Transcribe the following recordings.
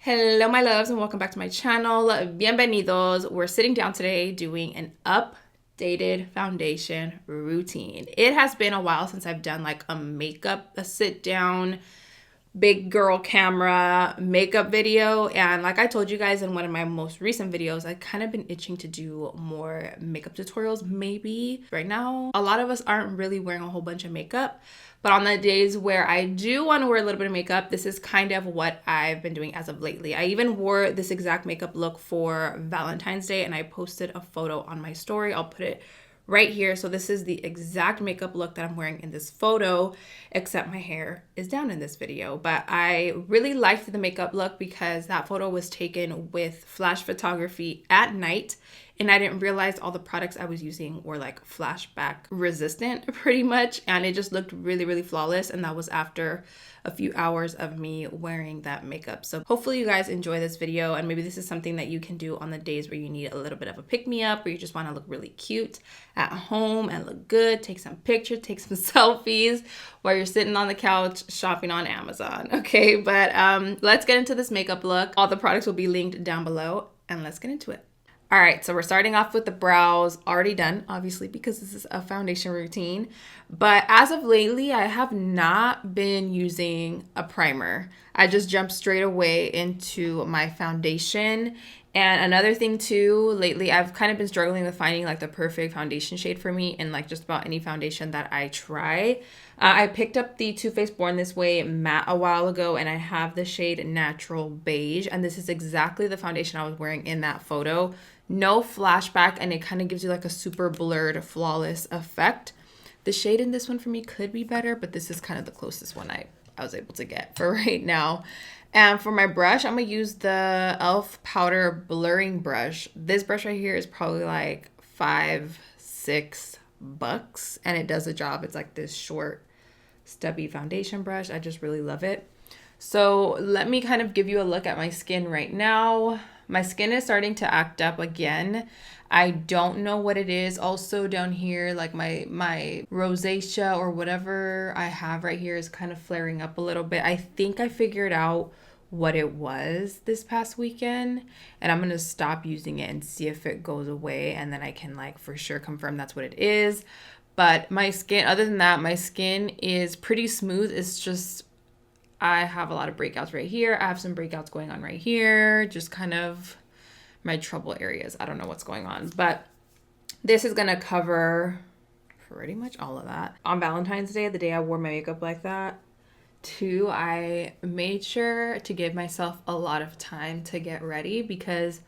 Hello, my loves, and welcome back to my channel. Bienvenidos. We're sitting down today doing an updated foundation routine. It has been a while since I've done like a sit down, big girl camera makeup video. And like I told you guys in one of my most recent videos, I kind of been itching to do more makeup tutorials maybe. Right now, a lot of us aren't really wearing a whole bunch of makeup. But on the days where I do want to wear a little bit of makeup, this is kind of what I've been doing as of lately. I even wore this exact makeup look for Valentine's Day and I posted a photo on my story. I'll put it right here. So this is the exact makeup look that I'm wearing in this photo, except my hair is down in this video. But I really liked the makeup look because that photo was taken with flash photography at night. And I didn't realize all the products I was using were like flashback resistant pretty much. And it just looked really, really flawless. And that was after a few hours of me wearing that makeup. So hopefully you guys enjoy this video. And maybe this is something that you can do on the days where you need a little bit of a pick-me-up, or you just want to look really cute at home and look good. Take some pictures, take some selfies while you're sitting on the couch shopping on Amazon. Okay, but let's get into this makeup look. All the products will be linked down below and let's get into it. All right, so we're starting off with the brows, already done, obviously, because this is a foundation routine. But as of lately, I have not been using a primer. I just jumped straight away into my foundation. And another thing too, lately, I've kind of been struggling with finding like the perfect foundation shade for me in like just about any foundation that I try. I picked up the Too Faced Born This Way matte a while ago, and I have the shade Natural Beige. And this is exactly the foundation I was wearing in that photo. No flashback, and it kind of gives you like a super blurred, flawless effect. The shade in this one for me could be better, but this is kind of the closest one I was able to get for right now. And for my brush, I'm going to use the e.l.f. powder blurring brush. This brush right here is probably like $5-6, and it does the job. It's like this short, stubby foundation brush. I just really love it. So let me kind of give you a look at my skin right now. My skin is starting to act up again. I don't know what it is. Also down here, like my rosacea or whatever I have right here is kind of flaring up a little bit. I think I figured out what it was this past weekend, and I'm going to stop using it and see if it goes away, and then I can like for sure confirm that's what it is. But my skin, other than that, my skin is pretty smooth. It's just I have a lot of breakouts right here. I have some breakouts going on right here. Just kind of my trouble areas. I don't know what's going on. But this is going to cover pretty much all of that. On Valentine's Day, the day I wore my makeup like that, too, I made sure to give myself a lot of time to get ready, because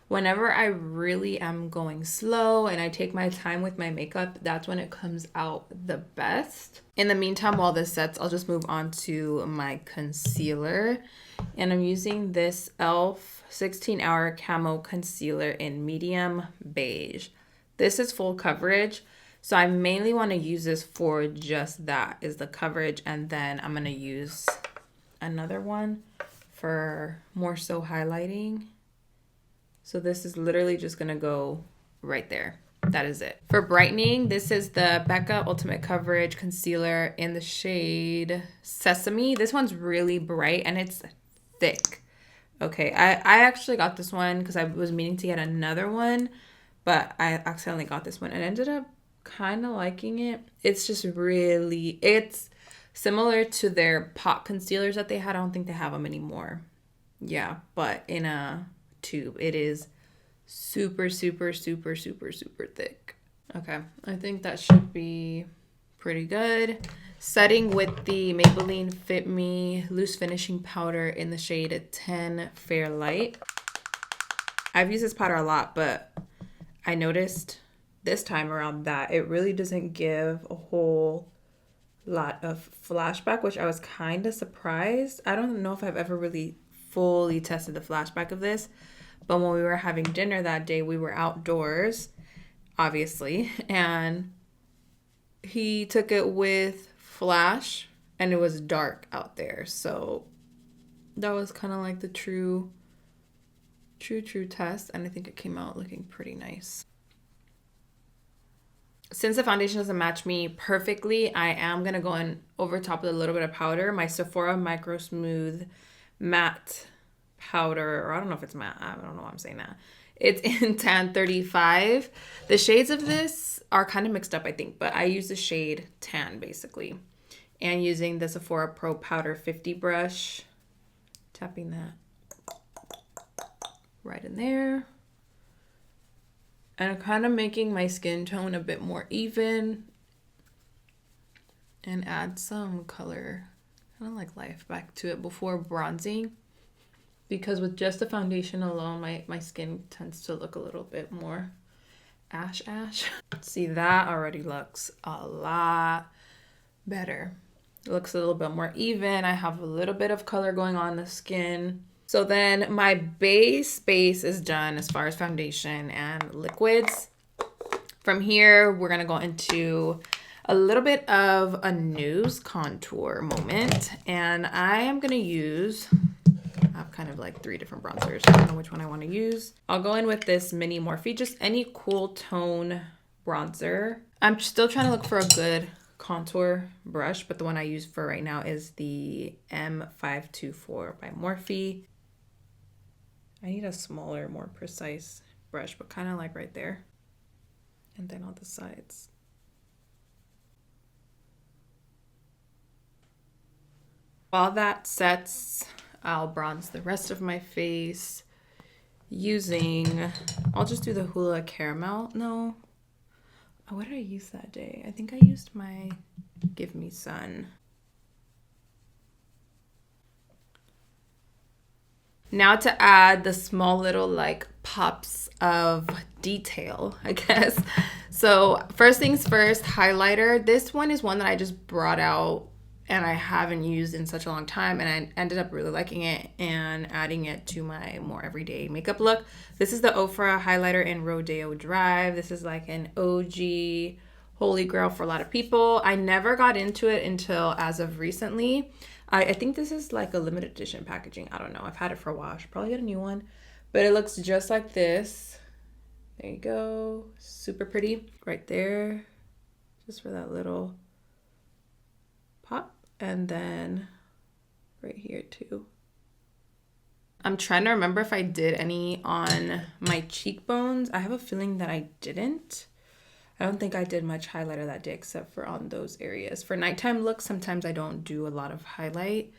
whenever I really am going slow and I take my time with my makeup, that's when it comes out the best. In the meantime, while this sets, I'll just move on to my concealer. And I'm using this e.l.f. 16-Hour Camo Concealer in medium beige. This is full coverage, so I mainly want to use this for just that, is the coverage. And then I'm going to use another one for more so highlighting. So this is literally just going to go right there. That is it. For brightening, this is the Becca Ultimate Coverage Concealer in the shade Sesame. This one's really bright and it's thick. Okay, I actually got this one because I was meaning to get another one, but I accidentally got this one and ended up kind of liking it. It's just really, it's similar to their pot concealers that they had. I don't think they have them anymore. Yeah, but in a tube. It is super, super, super, super, super thick. Okay, I think that should be pretty good. Setting with the Maybelline Fit Me Loose Finishing Powder in the shade 10 Fair Light. I've used this powder a lot, but I noticed this time around that it really doesn't give a whole lot of flashback, which I was kind of surprised. I don't know if I've ever really fully tested the flashback of this, but when we were having dinner that day, we were outdoors, obviously, and he took it with flash and it was dark out there, so that was kind of like the true test, and I think it came out looking pretty nice. Since the foundation doesn't match me perfectly, I am going to go in over top with a little bit of powder. My Sephora Micro Smooth Matte powder, or I don't know if it's matte. I don't know why I'm saying that. It's in Tan 35. The shades of this are kind of mixed up, I think, but I use the shade Tan basically. And using the Sephora Pro Powder 50 brush, tapping that right in there. And kind of making my skin tone a bit more even. And add some color, kind of like life back to it before bronzing. Because with just the foundation alone, my skin tends to look a little bit more ash. See, that already looks a lot better. It looks a little bit more even. I have a little bit of color going on the skin. So then my base is done as far as foundation and liquids. From here, we're gonna go into a little bit of a nose contour moment. And I am gonna use, I have kind of like 3 different bronzers. I don't know which one I wanna use. I'll go in with this Mini Morphe, just any cool tone bronzer. I'm still trying to look for a good contour brush, but the one I use for right now is the M524 by Morphe. I need a smaller, more precise brush, but kind of like right there. And then on the sides. While that sets, I'll bronze the rest of my face using, I'll just do the Hoola Caramel. No. Oh, what did I use that day? I think I used my Give Me Sun. Now to add the small little like pops of detail, I guess. So first things first, highlighter. This one is one that I just brought out and I haven't used in such a long time, and I ended up really liking it and adding it to my more everyday makeup look. This is the Ofra highlighter in Rodeo Drive. This is like an OG holy grail for a lot of people. I never got into it until as of recently. I think this is like a limited edition packaging. I don't know. I've had it for a while. I should probably get a new one. But it looks just like this. There you go. Super pretty. Right there. Just for that little pop. And then right here too. I'm trying to remember if I did any on my cheekbones. I have a feeling that I didn't. I don't think I did much highlighter that day except for on those areas. For nighttime looks, sometimes I don't do a lot of highlight.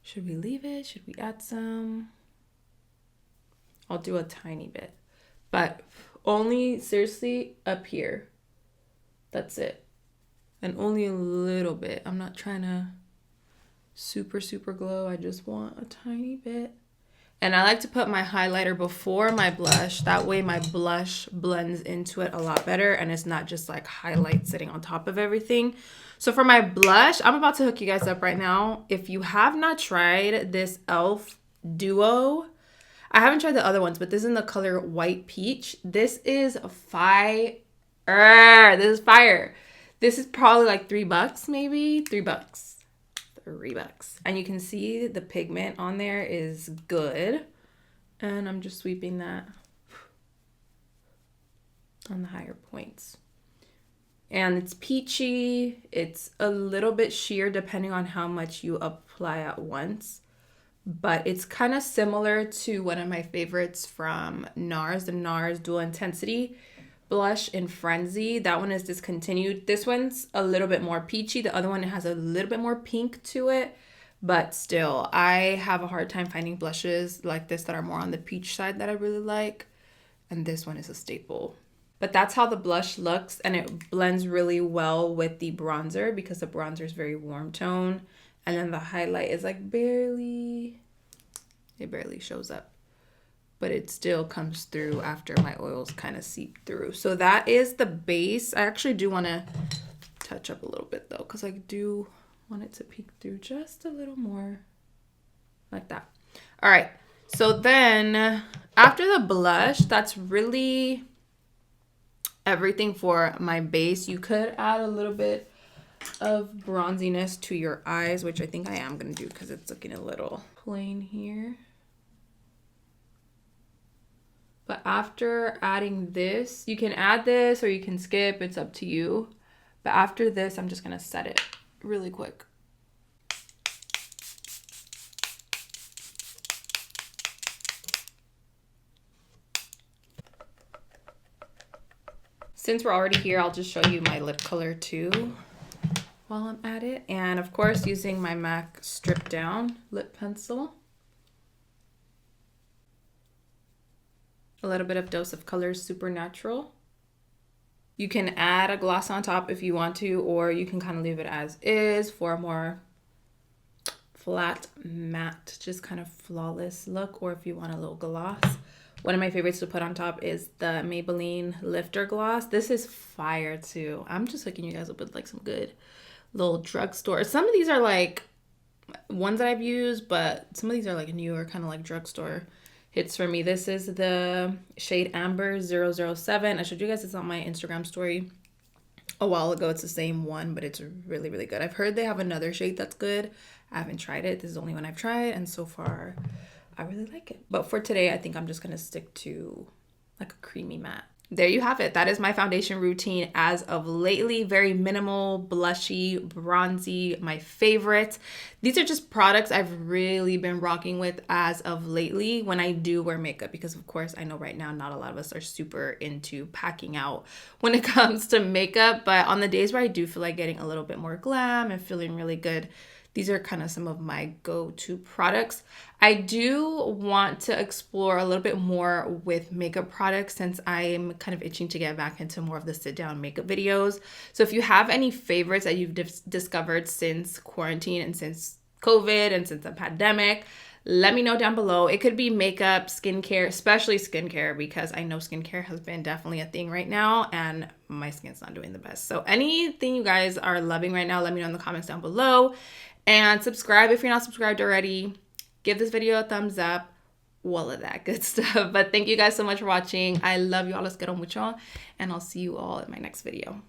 Should we leave it? Should we add some? I'll do a tiny bit, but only seriously up here. That's it. And only a little bit. I'm not trying to super glow. I just want a tiny bit. And I like to put my highlighter before my blush. That way my blush blends into it a lot better and it's not just like highlight sitting on top of everything. So for my blush, I'm about to hook you guys up right now. If you have not tried this e.l.f. Duo, I haven't tried the other ones, but this is in the color White Peach. This is fire. This is fire. This is probably like $3 maybe, $3. $3. And you can see the pigment on there is good. And I'm just sweeping that on the higher points. And it's peachy. It's a little bit sheer depending on how much you apply at once. But it's kind of similar to one of my favorites from NARS, the NARS Dual Intensity blush in Frenzy. That one is discontinued. This one's a little bit more peachy. The other one has a little bit more pink to it, but still, I have a hard time finding blushes like this that are more on the peach side that I really like, and this one is a staple. But that's how the blush looks, and it blends really well with the bronzer because the bronzer is very warm tone, and then the highlight is like it barely shows up. But it still comes through after my oils kind of seep through. So that is the base. I actually do want to touch up a little bit though, because I do want it to peek through just a little more like that. All right, so then after the blush, that's really everything for my base. You could add a little bit of bronziness to your eyes, which I think I am going to do because it's looking a little plain here. But after adding this, you can add this or you can skip, it's up to you. But after this, I'm just gonna set it really quick. Since we're already here, I'll just show you my lip color too while I'm at it. And of course, using my MAC Strip Down lip pencil. A little bit of Dose of Color Supernatural. You can add a gloss on top if you want to, or you can kind of leave it as is for a more flat, matte, just kind of flawless look, or if you want a little gloss. One of my favorites to put on top is the Maybelline Lifter Gloss. This is fire too. I'm just hooking you guys up with like some good little drugstore. Some of these are like ones that I've used, but some of these are like newer, kind of like drugstore hits for me. This is the shade Amber 007. I showed you guys this on my Instagram story a while ago. It's the same one, but it's really, really good. I've heard they have another shade that's good. I haven't tried it. This is the only one I've tried, and so far I really like it. But for today, I think I'm just gonna stick to like a creamy matte. There you have it. That is my foundation routine as of lately. Very minimal, blushy, bronzy, my favorite. These are just products I've really been rocking with as of lately when I do wear makeup, because of course I know right now not a lot of us are super into packing out when it comes to makeup, but on the days where I do feel like getting a little bit more glam and feeling really good, these are kind of some of my go-to products. I do want to explore a little bit more with makeup products since I'm kind of itching to get back into more of the sit-down makeup videos. So if you have any favorites that you've discovered since quarantine and since COVID and since the pandemic, let me know down below. It could be makeup, skincare, especially skincare, because I know skincare has been definitely a thing right now and my skin's not doing the best. So anything you guys are loving right now, let me know in the comments down below. And subscribe if you're not subscribed already. Give this video a thumbs up. All of that good stuff. But thank you guys so much for watching. I love you all. Les quiero mucho. And I'll see you all in my next video.